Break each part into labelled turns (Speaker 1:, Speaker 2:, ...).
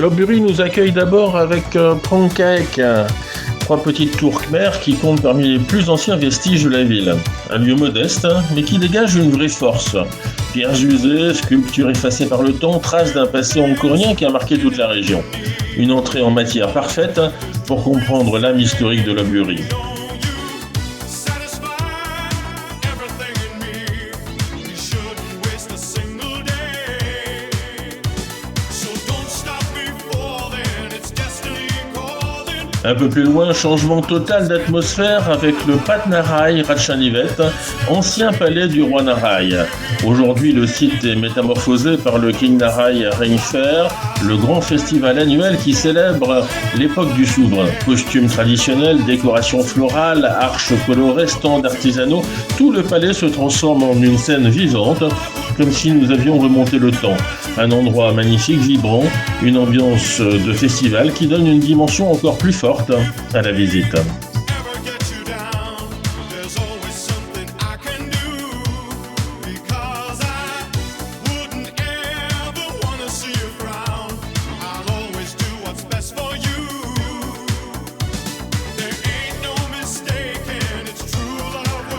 Speaker 1: Lopburi nous accueille d'abord avec Prangkaek, trois petites tours khmer qui comptent parmi les plus anciens vestiges de la ville. Un lieu modeste, mais qui dégage une vraie force. Pierres usées, sculptures effacées par le temps, traces d'un passé angkorien qui a marqué toute la région. Une entrée en matière parfaite pour comprendre l'âme historique de Lopburi. Un peu plus loin, changement total d'atmosphère avec le Pat Narai Ratchanivet, ancien palais du roi Narai. Aujourd'hui, le site est métamorphosé par le King Narai Rain Fair, le grand festival annuel qui célèbre l'époque du souverain. Costumes traditionnels, décorations florales, arches colorées, stands artisanaux, tout le palais se transforme en une scène vivante, comme si nous avions remonté le temps. Un endroit magnifique, vibrant, une ambiance de festival qui donne une dimension encore plus forte à la visite.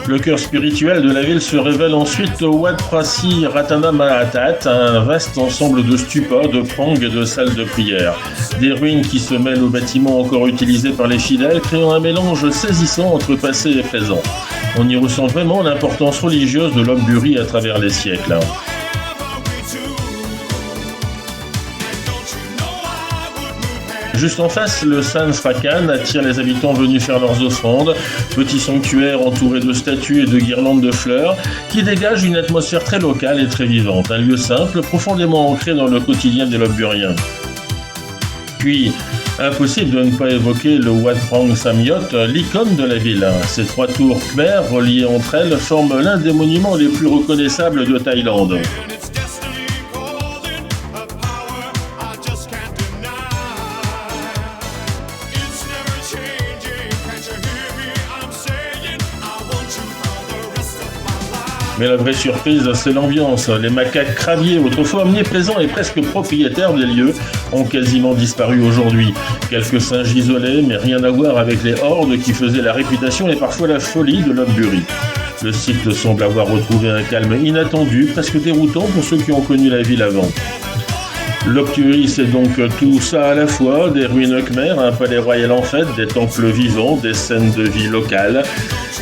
Speaker 1: Le cœur spirituel de la ville se révèle ensuite au Wat Prasi Ratana Mahatat, un vaste ensemble de stupas, de prangs et de salles de prière. Des ruines qui se mêlent aux bâtiments encore utilisés par les fidèles, créant un mélange saisissant entre passé et présent. On y ressent vraiment l'importance religieuse de Lopburi à travers les siècles. Juste en face, le San Srakan attire les habitants venus faire leurs offrandes, petit sanctuaire entouré de statues et de guirlandes de fleurs, qui dégage une atmosphère très locale et très vivante, un lieu simple, profondément ancré dans le quotidien des Lopburiens. Puis, impossible de ne pas évoquer le Wat Prang Samyot, l'icône de la ville. Ces trois tours khmer, reliées entre elles, forment l'un des monuments les plus reconnaissables de Thaïlande. Mais la vraie surprise, c'est l'ambiance. Les macaques crabiers, autrefois omniprésents et presque propriétaires des lieux, ont quasiment disparu aujourd'hui. Quelques singes isolés, mais rien à voir avec les hordes qui faisaient la réputation et parfois la folie de Lopburi. Le site semble avoir retrouvé un calme inattendu, presque déroutant pour ceux qui ont connu la ville avant. Lopburi, c'est donc tout ça à la fois, des ruines khmer, un palais royal en fête, des temples vivants, des scènes de vie locales,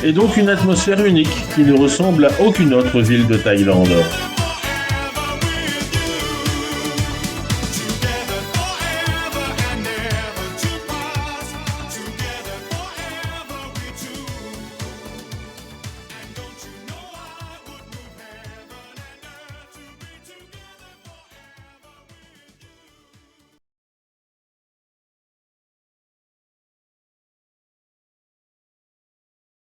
Speaker 1: et donc une atmosphère unique qui ne ressemble à aucune autre ville de Thaïlande.